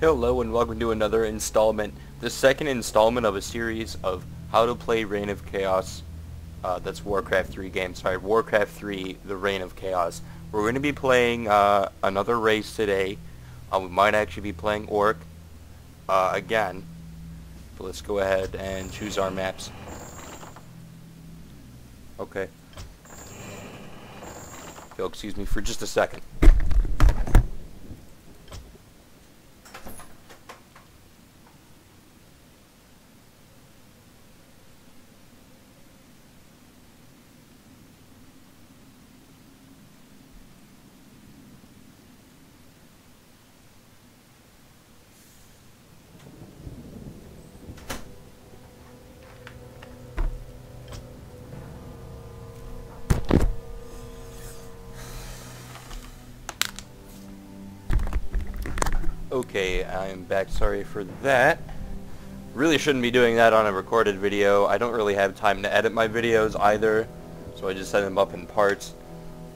Hello and welcome to another installment, the second installment of a series of how to play Reign of Chaos. That's Warcraft 3 game, sorry, Warcraft 3, the Reign of Chaos. We're going to be playing another race today. We might actually be playing Orc again. But let's go ahead and choose our maps. Okay. If you'll excuse me for just a second. Okay, I'm back. Sorry for that. Really shouldn't be doing that on a recorded video. I don't really have time to edit my videos either, so I just set them up in parts.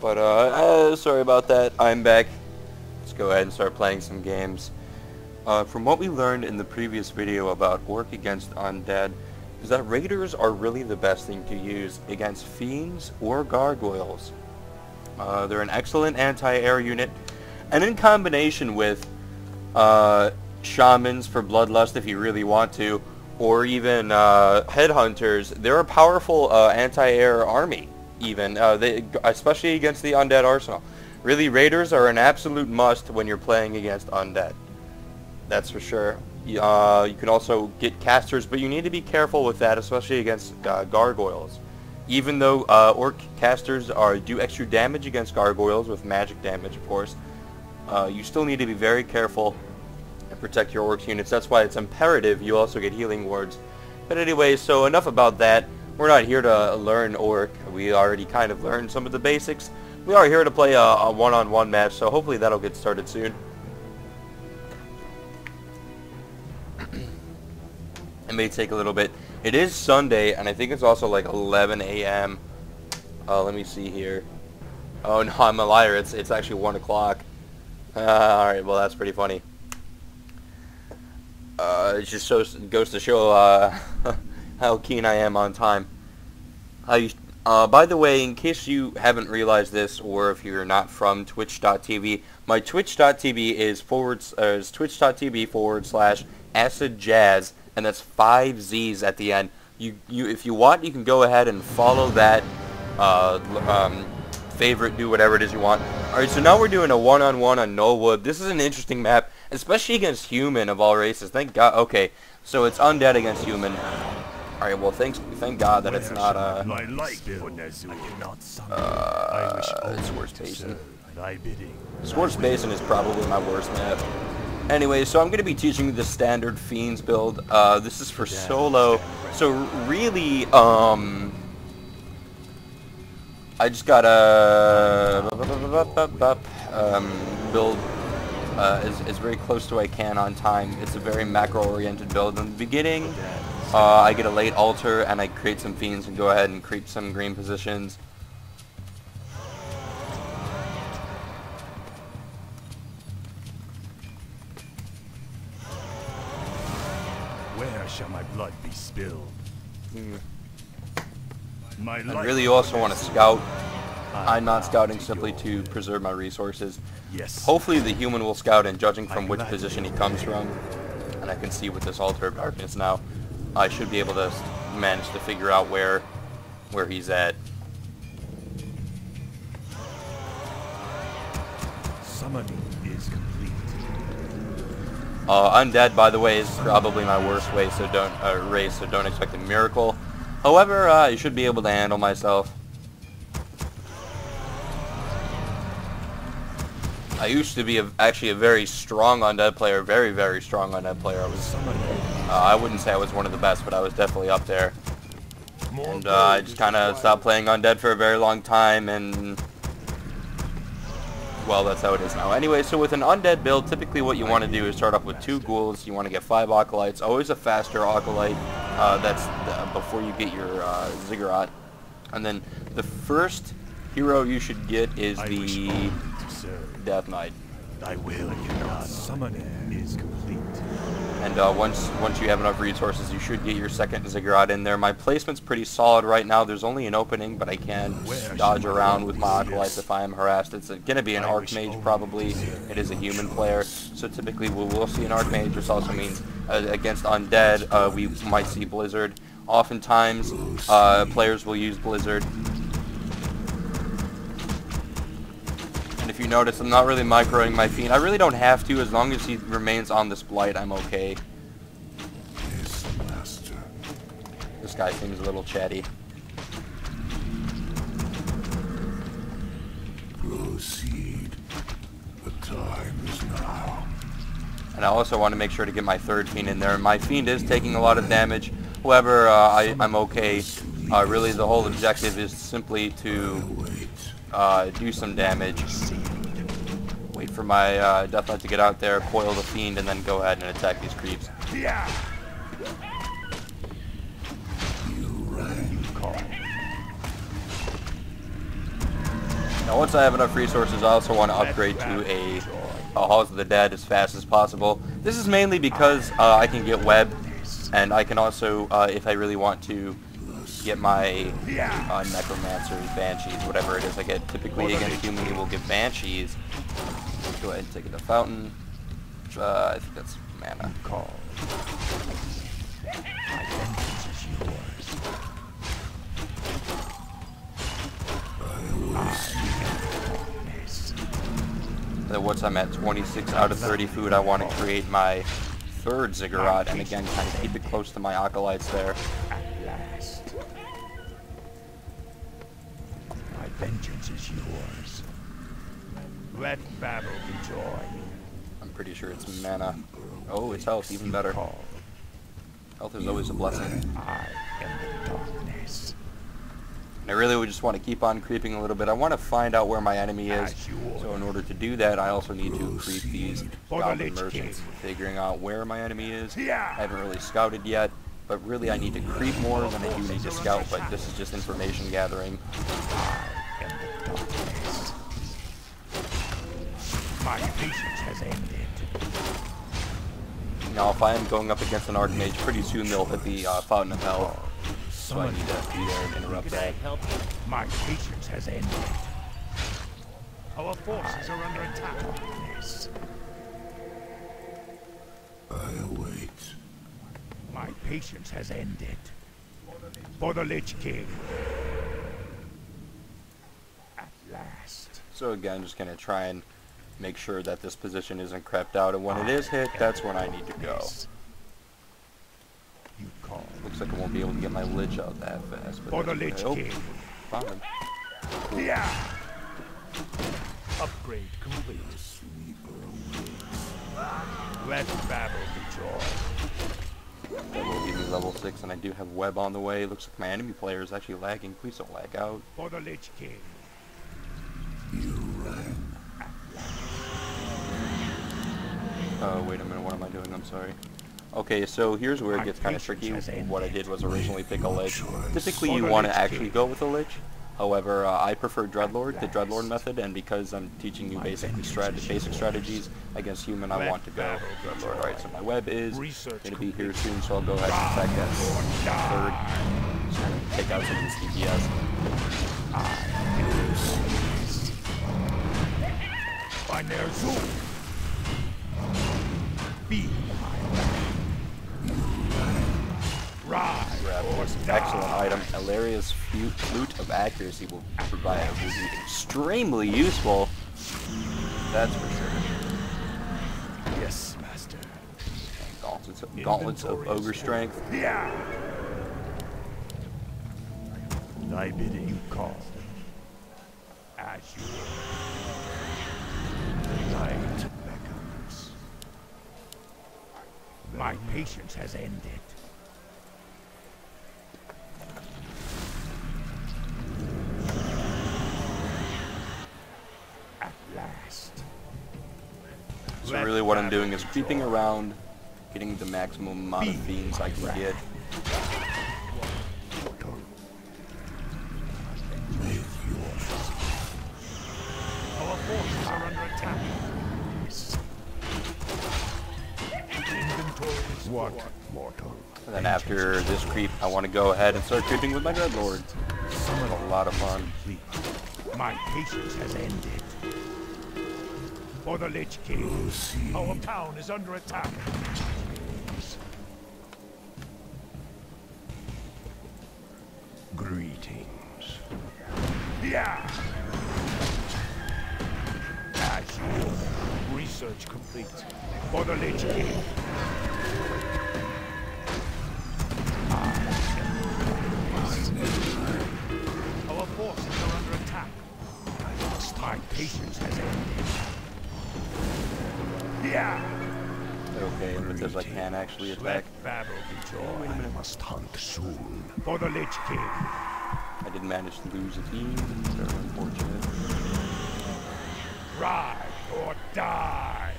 But sorry about that. I'm back. Let's go ahead and start playing some games. From what we learned in the previous video about Orc against Undead, is that Raiders are really the best thing to use against Fiends or Gargoyles. They're an excellent anti-air unit, and in combination with shamans for bloodlust if you really want to, or even headhunters, they're a powerful anti-air army, even especially against the undead arsenal. Really, raiders are an absolute must when you're playing against undead. That's for sure. You can also get casters, but you need to be careful with that, especially against gargoyles. Even though orc casters do extra damage against gargoyles with magic damage, of course, you still need to be very careful and protect your orc units. That's why it's imperative you also get healing wards. But anyway, so enough about that. We're not here to learn orc. We already kind of learned some of the basics. We are here to play a one-on-one match, so hopefully that'll get started soon. It may take a little bit. It is Sunday, and I think it's also like 11 a.m. Let me see here. Oh no, I'm a liar. It's actually 1 o'clock. Alright, well that's pretty funny. It just goes to show how keen I am on time. By the way, in case you haven't realized this, or if you're not from twitch.tv, my twitch.tv is twitch.tv/acidjazz, and that's 5 Z's at the end. If you want, you can go ahead and follow that, favorite, do whatever it is you want. Alright, so now we're doing a one-on-one on Gnoll Wood. This is an interesting map, especially against human of all races. Thank God. Okay, so it's undead against human. Alright, well, thank God that it's not Scorched Basin. Scorched Basin is probably my worst map. Anyway, so I'm going to be teaching you the standard Fiends build. This is for solo. So really, I just gotta build as very close to I can on time. It's a very macro-oriented build. In the beginning, I get a late altar and I create some Fiends and go ahead and creep some green positions. Where shall my blood be spilled? I really also want to scout. I'm not scouting simply to preserve my resources. Yes. Hopefully the human will scout, and judging from which position he comes from, and I can see with this altar of darkness now, I should be able to manage to figure out where he's at. Summoning is complete. Undead, by the way, is probably my worst race, so don't expect a miracle. However, I should be able to handle myself. I used to be actually a very strong undead player, very, very strong undead player. I wouldn't say I was one of the best, but I was definitely up there. And I just kind of stopped playing undead for a very long time, and well, that's how it is now. Anyway, so with an undead build, typically what you want to do is start off with 2 ghouls. You want to get 5 acolytes, always a faster acolyte. That's before you get your ziggurat. And then the first hero you should get is the Death Knight. Thy will, God. Summoning is complete. And once you have enough resources, you should get your second ziggurat in there. My placement's pretty solid right now. There's only an opening, but I can dodge around with my acolytes if I am harassed. It's going to be an archmage probably. It is a human player, so typically we'll see an archmage, which also means against undead we might see blizzard. Oftentimes players will use blizzard. And if you notice, I'm not really microing my fiend. I really don't have to. As long as he remains on this blight, I'm okay. Yes, master. This guy seems a little chatty. Proceed. The time is now. And I also want to make sure to get my third fiend in there. My fiend is taking a lot of damage. However, I'm okay. Really, the whole objective is simply to do some damage. Wait for my Death Knight to get out there, coil the fiend, and then go ahead and attack these creeps. Yeah. Now, once I have enough resources, I also want to upgrade to a Halls of the Dead as fast as possible. This is mainly because I can get web, and I can also, if I really want to, get my necromancers, banshees, whatever it is I get. Typically against human, you will get banshees. Go ahead and take it to fountain. I think that's mana. Once I'm at 26 out of 30 food, I want to create my third ziggurat, and again, kind of keep it close to my acolytes there. My vengeance is yours. Let battle be joy. I'm pretty sure it's mana. Oh, it's health, even better. Health is always a blessing. I am the darkness. And I really would just want to keep on creeping a little bit. I want to find out where my enemy is. So in order to do that, I also need to creep these goblin merchants. Figuring out where my enemy is. I haven't really scouted yet. But really, I need to creep more than I do need to scout. But this is just information gathering. My patience has ended. Now, if I am going up against an archmage, pretty soon they'll hit the Fountain of Hell. So I need to be there and interrupt that. My patience has ended. Our forces are under attack. I await. My patience has ended. For the Lich King. At last. So again, just gonna try and make sure that this position isn't crept out, and when it is hit, that's when I need to go. You call. Looks like I won't be able to get my Lich out that fast. But For the Lich King. Found him. Yeah. Upgrade complete. Let battle be joy. That will give me level 6, and I do have web on the way. Looks like my enemy player is actually lagging. Please don't lag out. For the Lich King. You ran. Oh, wait a minute. What am I doing? I'm sorry. Okay, so here's where it gets kind of tricky. What I did was originally pick a Lich. Typically, you want to actually go with a Lich. However, I prefer Dreadlord, the Dreadlord method, and because I'm teaching you basically basic strategies against human, I want to go Dreadlord. Alright, so my web is going to be here soon, so I'll go ahead and attack that third. Just going to take out some of this DPS. Grab this excellent item. Ilaria's Flute of Accuracy will be extremely useful. That's for sure. Yes, master. And gauntlets of Ogre Strength. Yeah. Thy bidding you call. As you will. Light beckons. My patience has ended. So really what I'm doing is creeping around, getting the maximum amount of fiends I can get. Our forces are under attack. What mortal? And then after this creep, I want to go ahead and start creeping with my Dreadlord. It's a lot of fun. My patience has ended. For the Lich King, our town is under attack. Greetings. Yeah. As you order. Research complete. For the Lich King. Our forces are under attack. My patience has ended. Yeah. Okay, and because I can actually attack. Let battle be joy. I must hunt soon. For the Lich King. I did manage to lose a team. Very unfortunate. Ride or die.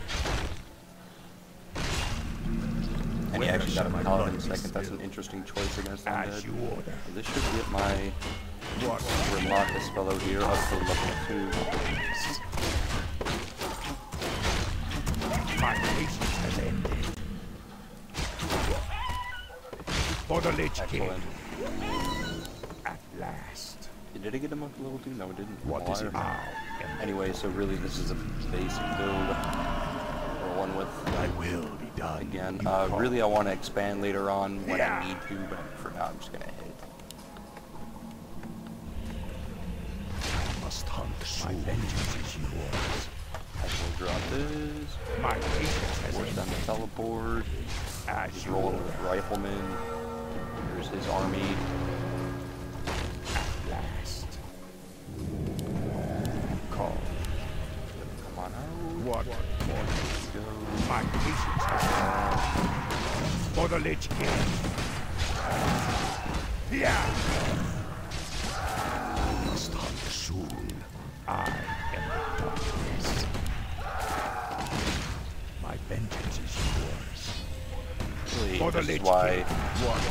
And he actually got a paladin second. That's an interesting choice against As Undead. you order. This should get my Remarcus fellow here up to level 2. My patience has ended. For the Lich King. Excellent. At last. Did it get him up to level 2? No, it didn't. What is it now? Anyway, so really this is a basic build for one with. I will be done. Again, really I want to expand later on when I need to, but for now I'm just going to hit. I must hunt soon. My vengeance is yours. I will drop this. My patience has Force them to teleport. He's rolling with riflemen. Here's his army. At last. Call. Come on out. What? Let's go. My patience has ended. For the Lich King. Yeah. I must hunt soon. I am the darkness. My vengeance is yours. Really, For the this is Lich why King.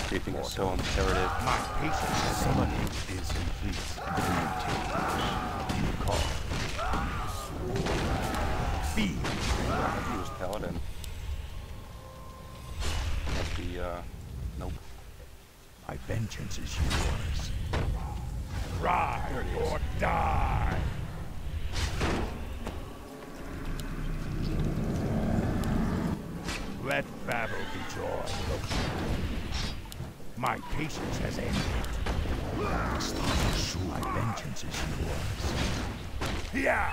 creeping is so imperative. My patience has ended. Is complete. You call. Fiends. He was paladin. Must be, nope. My vengeance is yours. Ride or die. Let battle be joy. My patience has ended. My vengeance is yours. Yeah.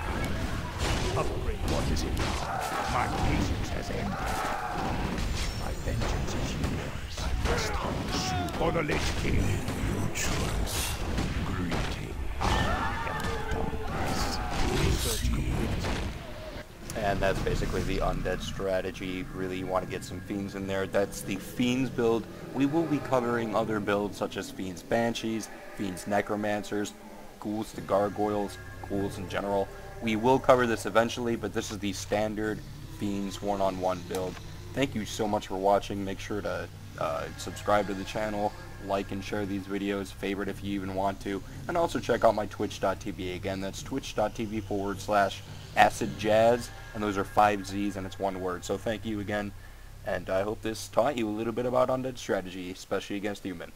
Upgrade. What is it now? My patience has ended. My vengeance is yours. I must hunt soon. For the Lich King. Your choice. Greeting. I am the darkness. Research complete. And that's basically the Undead strategy. Really, you want to get some Fiends in there. That's the Fiends build. We will be covering other builds such as Fiends Banshees, Fiends Necromancers, Ghouls to Gargoyles, Ghouls in general. We will cover this eventually, but this is the standard Fiends one-on-one build. Thank you so much for watching. Make sure to subscribe to the channel, like and share these videos, favorite if you even want to, and also check out my twitch.tv. Again, that's twitch.tv/AcidJazz, and those are 5 Z's and it's one word. So thank you again, and I hope this taught you a little bit about Undead strategy, especially against human.